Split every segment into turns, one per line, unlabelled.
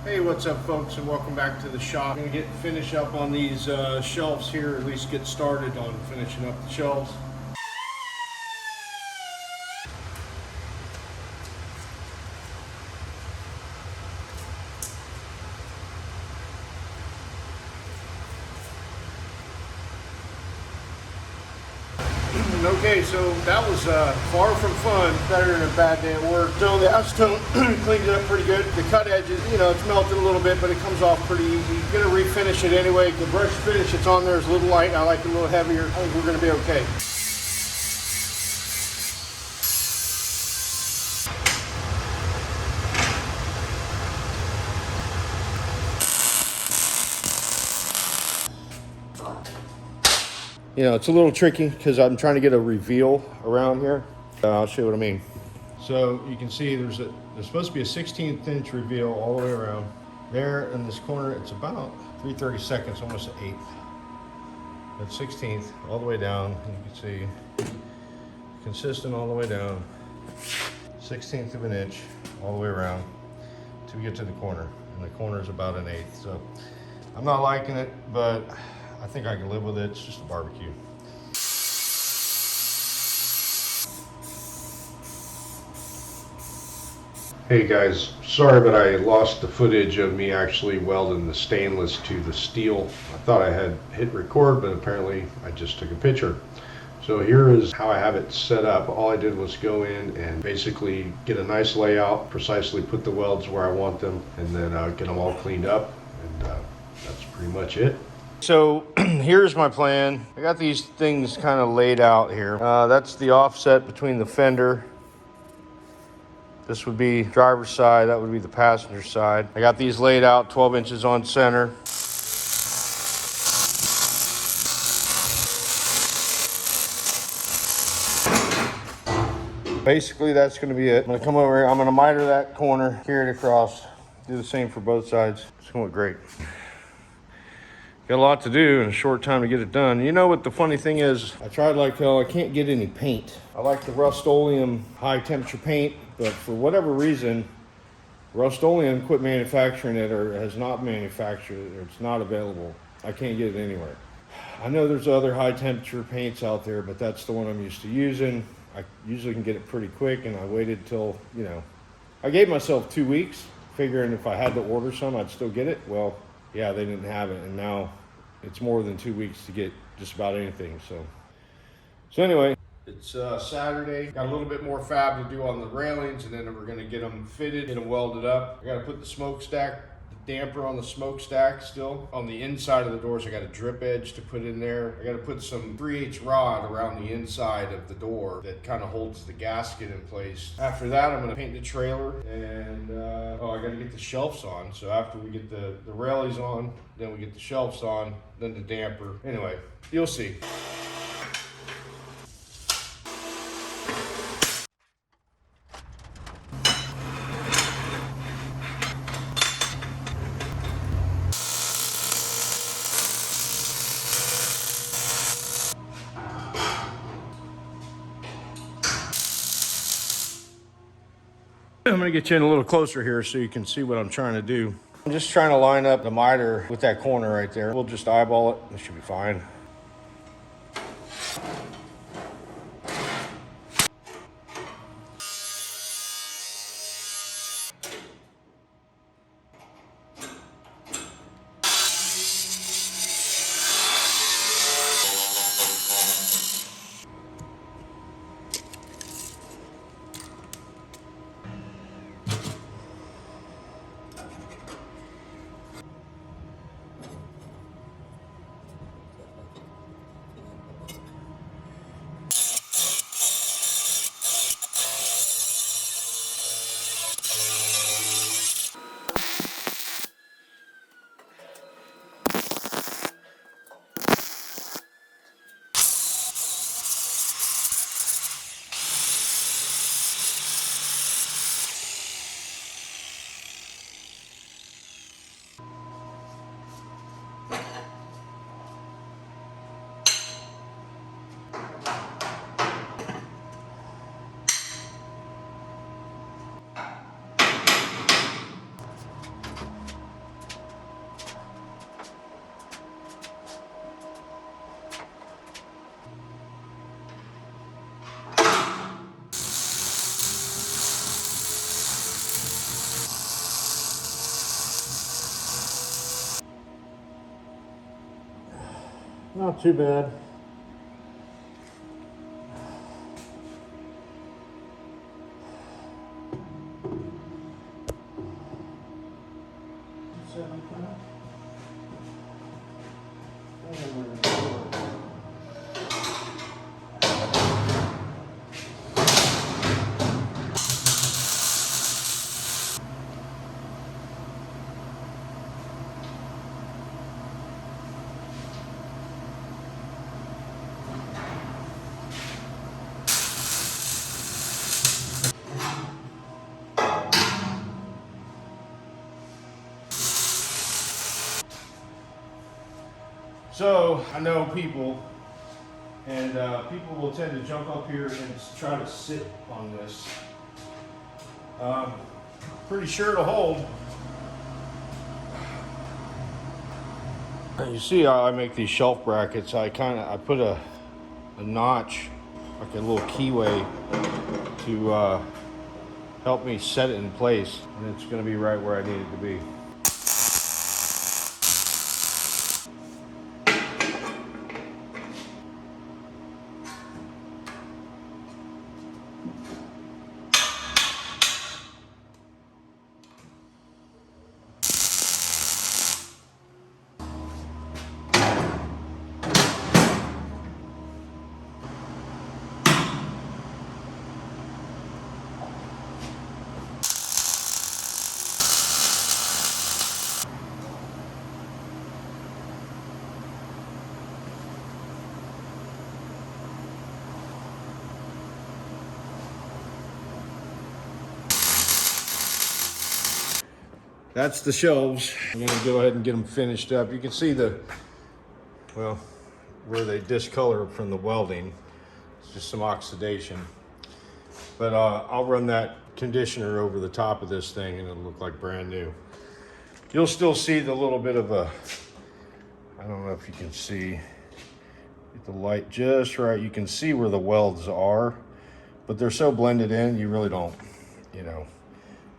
Hey, what's up folks, and welcome back to the shop. I'm gonna finish up on these shelves here, at least get started on finishing up the shelves. Okay, so that was far from fun, better than a bad day at work. So the acetone cleaned it up pretty good. The cut edges, it's melted a little bit, but it comes off pretty easy. I'm gonna refinish it anyway. The brush finish that's on there is a little light. I like it a little heavier. I think we're gonna be okay. It's a little tricky because I'm trying to get a reveal around here. I'll show you what I mean. So you can see there's supposed to be a 16th inch reveal all the way around. There in this corner, it's about 3/32, almost an eighth. That's 16th all the way down. You can see consistent all the way down. 16th of an inch all the way around till we get to the corner. And the corner is about an eighth. So I'm not liking it, but I think I can live with it. It's just a barbecue. Hey guys, sorry but I lost the footage of me actually welding the stainless to the steel. I thought I had hit record, but apparently I just took a picture. So here is how I have it set up. All I did was go in and basically get a nice layout, precisely put the welds where I want them, and then get them all cleaned up, and that's pretty much it. So here's my plan. I got these things kind of laid out here. That's the offset between the fender. This would be driver's side, that would be the passenger side. I got these laid out 12 inches on center. Basically, that's gonna be it. I'm gonna come over here, I'm gonna miter that corner, carry it across, do the same for both sides. It's gonna look great. Got a lot to do in a short time to get it done. You know what the funny thing is? I tried like hell, I can't get any paint. I like the Rust-Oleum high temperature paint, but for whatever reason, Rust-Oleum quit manufacturing it or has not manufactured it, or it's not available. I can't get it anywhere. I know there's other high temperature paints out there, but that's the one I'm used to using. I usually can get it pretty quick, and I waited till, I gave myself 2 weeks, figuring if I had to order some, I'd still get it. Well, yeah, they didn't have it, and now it's more than 2 weeks to get just about anything. So anyway, it's Saturday. Got a little bit more fab to do on the railings, and then we're gonna get them fitted, get them welded up. I gotta put the smokestack, the damper on the smokestack still. On the inside of the doors, I got a drip edge to put in there. I gotta put some 3/8 rod around the inside of the door that kind of holds the gasket in place. After that, I'm gonna paint the trailer, and I gotta get the shelves on. So after we get the railings on, then we get the shelves on, then the damper. Anyway, you'll see. I'm gonna get you in a little closer here so you can see what I'm trying to do. I'm just trying to line up the miter with that corner right there. We'll just eyeball it. It should be fine. Not too bad. So I know people, and people will tend to jump up here and try to sit on this. Pretty sure it'll hold. You see how I make these shelf brackets? I put a notch, like a little keyway, to help me set it in place, and it's going to be right where I need it to be. That's the shelves. I'm gonna go ahead and get them finished up. You can see where they discolor from the welding. It's just some oxidation. But I'll run that conditioner over the top of this thing and it'll look like brand new. You'll still see the little bit of a, I don't know if you can see, get the light just right. You can see where the welds are, but they're so blended in, you really don't, you know.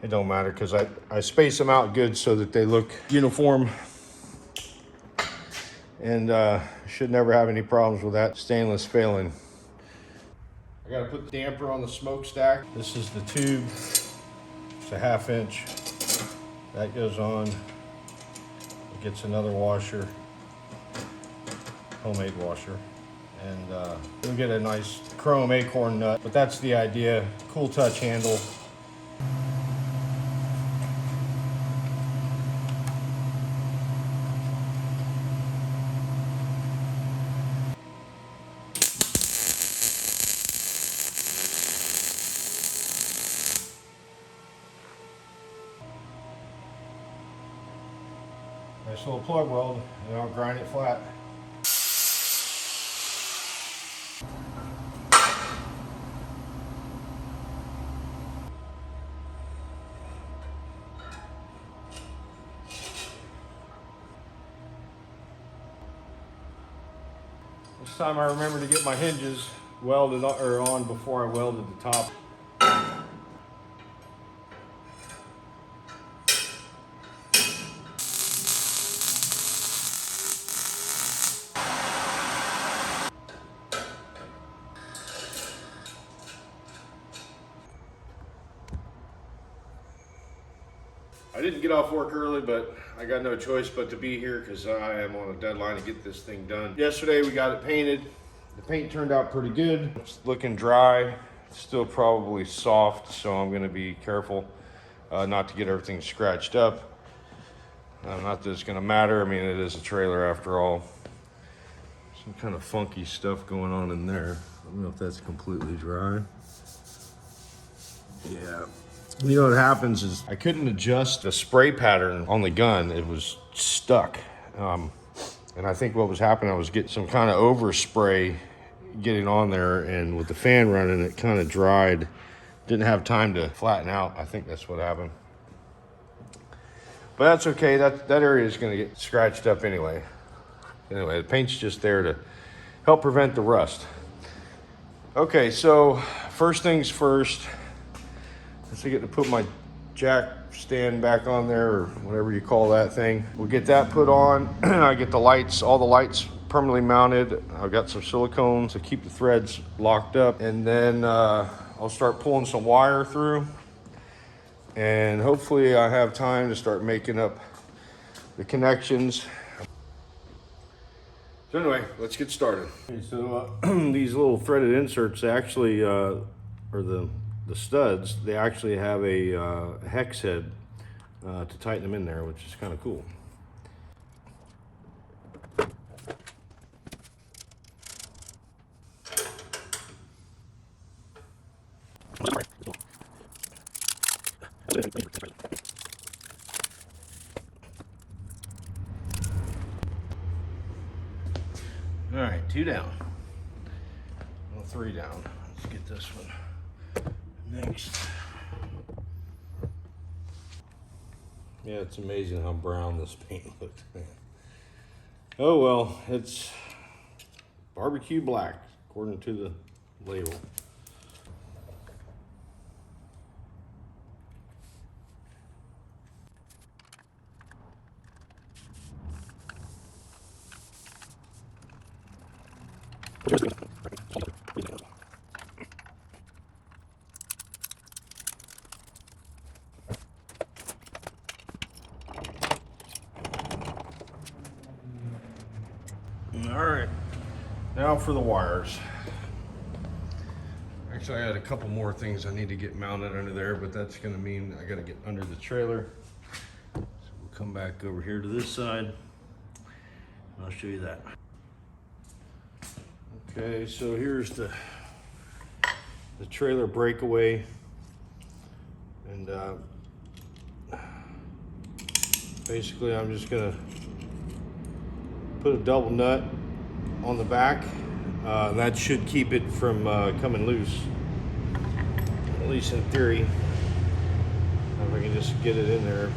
It don't matter because I space them out good so that they look uniform, and should never have any problems with that stainless failing. I gotta put the damper on the smokestack. This is the tube. It's a 1/2 inch. That goes on. It gets another washer, homemade washer, and you'll get a nice chrome acorn nut. But that's the idea. Cool touch handle. Nice little plug weld, and I'll grind it flat. This time I remember to get my hinges welded on before I welded the top. I didn't get off work early, but I got no choice but to be here because I am on a deadline to get this thing done. Yesterday we got it painted. The paint turned out pretty good. It's looking dry. It's still probably soft, so I'm gonna be careful not to get everything scratched up. Not that it's gonna matter. I mean, it is a trailer after all. Some kind of funky stuff going on in there. I don't know if that's completely dry. Yeah. You know what happens is I couldn't adjust the spray pattern on the gun. It was stuck. And I think what was happening, I was getting some kind of overspray getting on there, and with the fan running, it kind of dried. Didn't have time to flatten out. I think that's what happened. But that's okay. That area is going to get scratched up anyway. Anyway, the paint's just there to help prevent the rust. Okay, so first things first. I get to put my jack stand back on there, or whatever you call that thing. We'll get that put on. I get the lights, all the lights permanently mounted. I've got some silicone to keep the threads locked up, and then I'll start pulling some wire through, and hopefully I have time to start making up the connections. So anyway, let's get started. Okay, so these little threaded inserts, they actually, or the studs, they actually have a hex head to tighten them in there, which is kind of cool. All right, 2 down. Well, 3 down. Let's get this one next. Yeah, it's amazing how brown this paint looks. Oh well, it's barbecue black, according to the label. All right, now for the wires. Actually, I had a couple more things I need to get mounted under there, but that's going to mean I got to get under the trailer. So we'll come back over here to this side, and I'll show you that. Okay, so here's the trailer breakaway, and basically I'm just going to put a double nut on the back. That should keep it from coming loose, at least in theory. If I can just get it in there.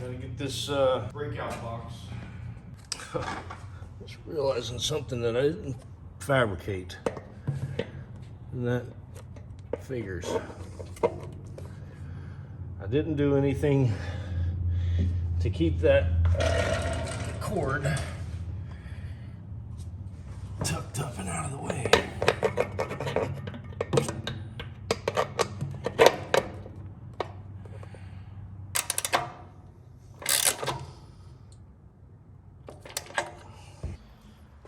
Gotta get this breakout box. Just realizing something that I didn't fabricate. And that figures. I didn't do anything to keep that cord tucked up and out of the way.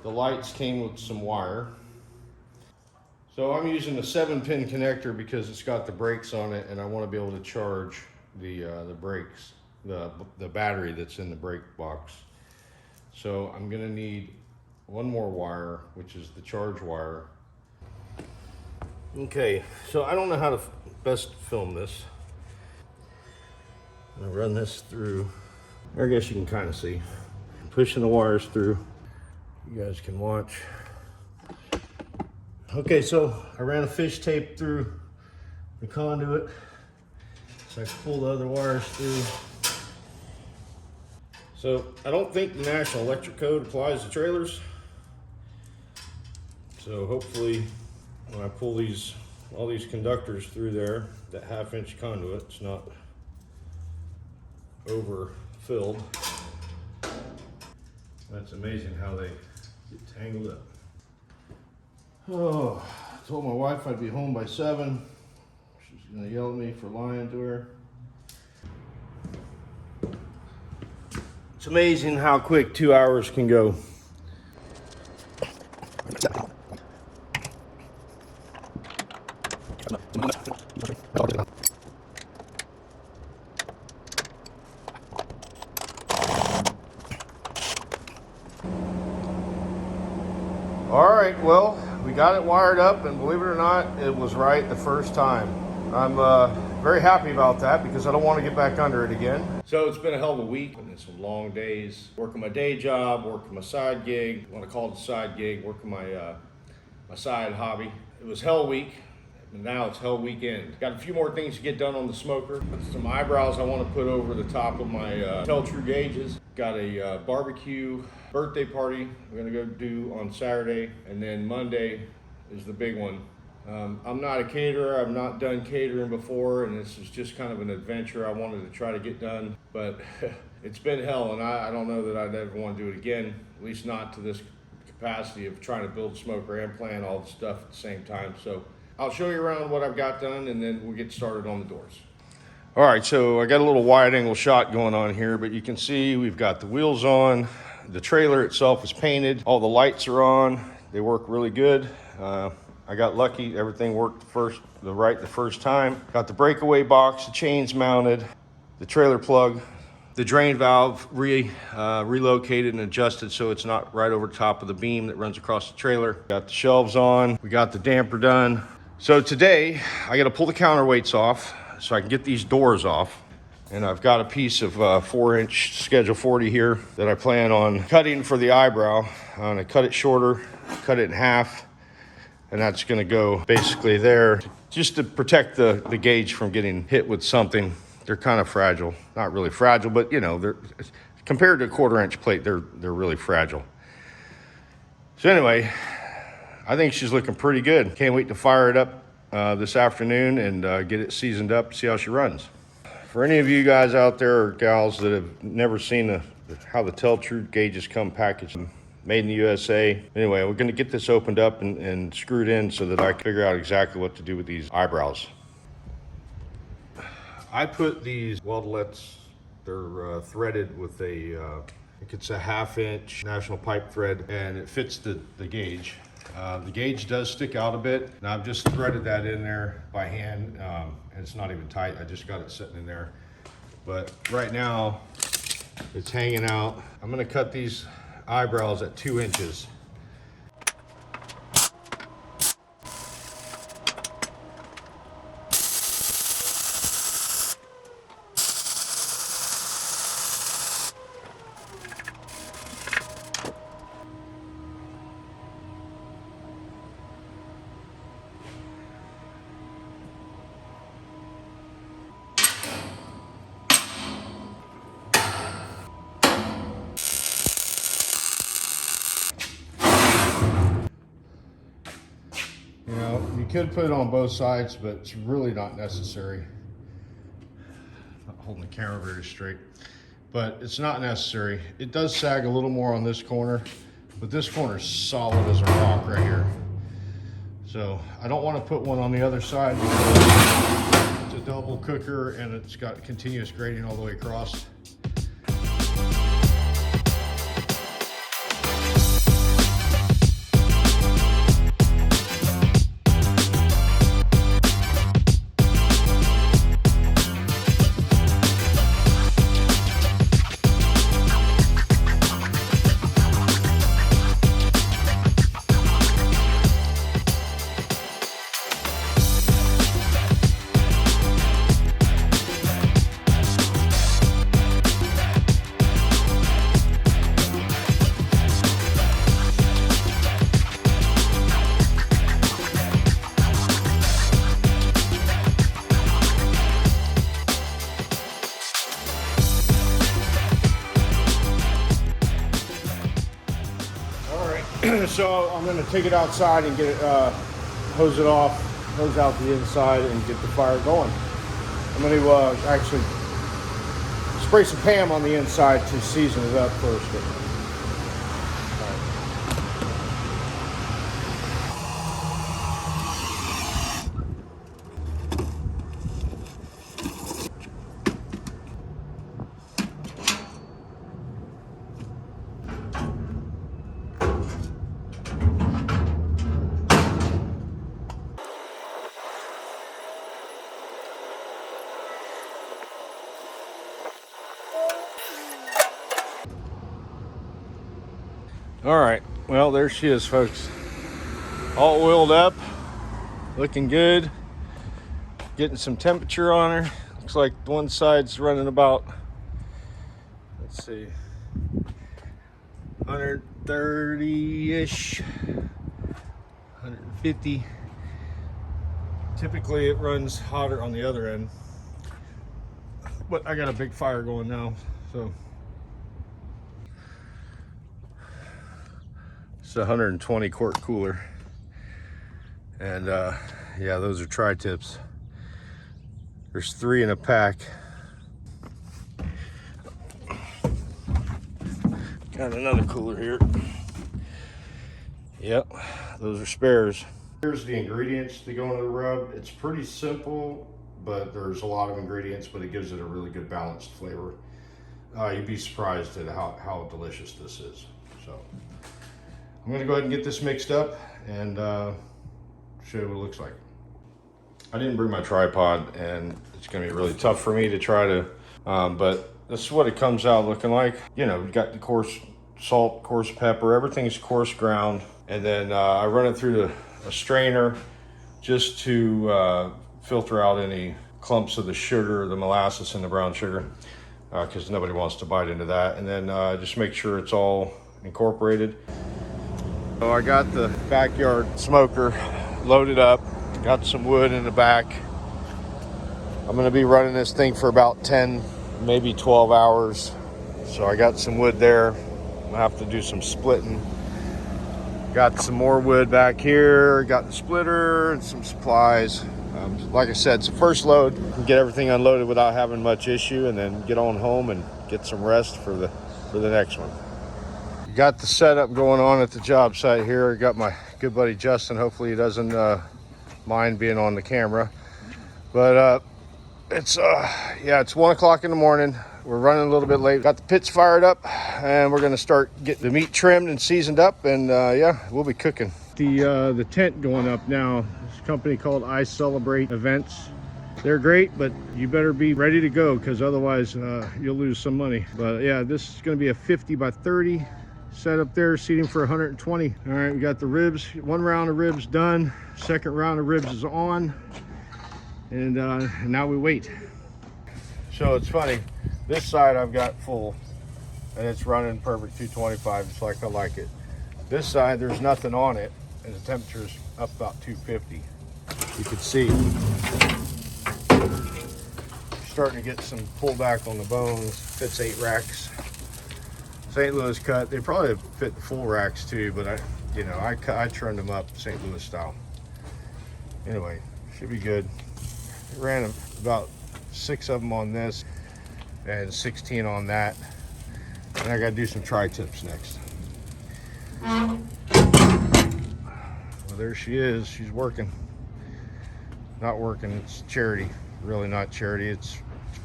The lights came with some wire. So I'm using a 7-pin connector because it's got the brakes on it, and I want to be able to charge the brakes, the battery that's in the brake box. So I'm going to need one more wire, which is the charge wire. Okay, so I don't know how to best film this. I'm going to run this through. I guess you can kind of see. I'm pushing the wires through. You guys can watch. Okay, so I ran a fish tape through the conduit so I can pull the other wires through. So I don't think the National Electric Code applies to trailers. So hopefully when I pull all these conductors through there, that 1/2-inch conduit, it's not overfilled. That's amazing how they get tangled up. Oh, I told my wife I'd be home by 7. She's gonna yell at me for lying to her. It's amazing how quick 2 hours can go. All right, well, we got it wired up, and believe it or not, it was right the first time. I'm Very happy about that because I don't want to get back under it again. So it's been a hell of a week. It's been some long days, working my day job, working my side gig, I want to call it a side gig, working my side hobby. It was hell week, and now it's hell weekend. Got a few more things to get done on the smoker. Some eyebrows I want to put over the top of my Tell True gauges. Got a barbecue birthday party we're gonna go do on Saturday, and then Monday is the big one. I'm not a caterer. I've not done catering before, and this is just kind of an adventure I wanted to try to get done, but it's been hell, and I don't know that I'd ever want to do it again, at least not to this capacity of trying to build a smoker and plan all the stuff at the same time. So I'll show you around what I've got done, and then we'll get started on the doors. All right, so I got a little wide angle shot going on here, but you can see we've got the wheels on. The trailer itself is painted. All the lights are on. They work really good. I got lucky. Everything worked the first time. Got the breakaway box, the chains mounted, the trailer plug, the drain valve relocated and adjusted so it's not right over top of the beam that runs across the trailer. Got the shelves on. We got the damper done. So today I got to pull the counterweights off so I can get these doors off. And I've got a piece of 4-inch Schedule 40 here that I plan on cutting for the eyebrow. I'm gonna cut it shorter, cut it in half, and that's gonna go basically there just to protect the gauge from getting hit with something. They're kind of fragile, not really fragile, but you know, they're compared to a 1/4-inch plate, they're really fragile. So anyway, I think she's looking pretty good. Can't wait to fire it up this afternoon and get it seasoned up, see how she runs. For any of you guys out there or gals that have never seen how the Tell True gauges come packaged, made in the USA. Anyway, we're gonna get this opened up and screwed in so that I can figure out exactly what to do with these eyebrows. I put these weldlets, they're threaded with a, I think it's a 1/2-inch National Pipe thread, and it fits the gauge. The gauge does stick out a bit, and I've just threaded that in there by hand, and it's not even tight. I just got it sitting in there. But right now, it's hanging out. I'm gonna cut these eyebrows at 2 inches. You know, you could put it on both sides, but it's really not necessary. Not holding the camera very straight, but it's not necessary. It does sag a little more on this corner, but this corner is solid as a rock right here. So I don't want to put one on the other side because it's a double cooker and it's got continuous grading all the way across. So I'm going to take it outside and get it, hose it off, hose out the inside and get the fire going. I'm going to actually spray some Pam on the inside to season it up first. All right, well, there she is, folks. All oiled up, looking good. Getting some temperature on her. Looks like one side's running about, let's see, 130-ish, 150. Typically it runs hotter on the other end, but I got a big fire going now, so. It's a 120 quart cooler. And yeah, those are tri-tips. There's 3 in a pack. Got another cooler here. Yep, those are spares. Here's the ingredients that go into the rub. It's pretty simple, but there's a lot of ingredients, but it gives it a really good balanced flavor. You'd be surprised at how delicious this is. So I'm gonna go ahead and get this mixed up and show you what it looks like. I didn't bring my tripod, and it's gonna be really tough for me to try to, but this is what it comes out looking like. You know, you got the coarse salt, coarse pepper, everything's coarse ground. And then I run it through a strainer just to filter out any clumps of the sugar, the molasses and the brown sugar, because nobody wants to bite into that. And then just make sure it's all incorporated. So I got the backyard smoker loaded up. Got some wood in the back. I'm gonna be running this thing for about 10, maybe 12 hours. So I got some wood there. I'm gonna have to do some splitting. Got some more wood back here. Got the splitter and some supplies. Like I said, it's the first load. Get everything unloaded without having much issue, and then get on home and get some rest for the next one. Got the setup going on at the job site here. Got my good buddy Justin. Hopefully he doesn't mind being on the camera, but it's 1 o'clock in the morning. We're running a little bit late. Got the pits fired up, and we're gonna start getting the meat trimmed and seasoned up, and yeah, we'll be cooking. The tent going up now. This company called I Celebrate Events. They're great, but you better be ready to go, because otherwise you'll lose some money. But yeah, this is gonna be a 50 by 30 set up there, seating for 120. All right, we got the ribs. 1 round of ribs done. 2nd round of ribs is on, and now we wait. So it's funny, this side I've got full, and it's running perfect 225, just like I like it. This side, there's nothing on it, and the temperature's up about 250. You can see starting to get some pullback on the bones. Fits 8 racks. St. Louis cut. They probably fit the full racks too, but I trimmed them up St. Louis style. Anyway, should be good. I ran about 6 of them on this and 16 on that. And I gotta do some tri-tips next. Well, there she is. She's working. Not working. It's charity. Really not charity. It's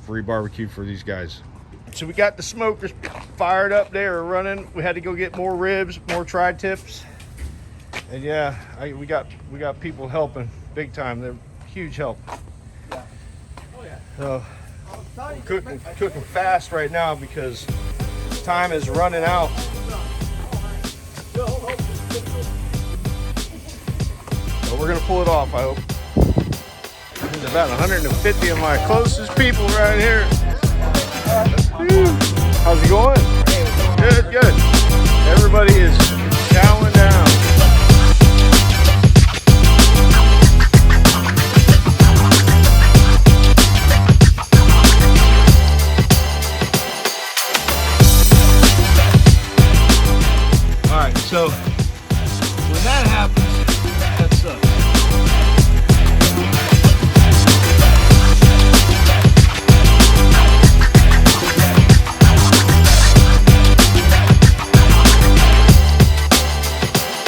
free barbecue for these guys. So we got the smokers fired up there, running. We had to go get more ribs, more tri-tips, and yeah, we got people helping big time. They're huge help. Yeah. Oh yeah. So I'm cooking fast right now because time is running out. So we're gonna pull it off, I hope. There's about 150 of my closest people right here. How's it going? Good, good. Everybody is chowing down. All right, so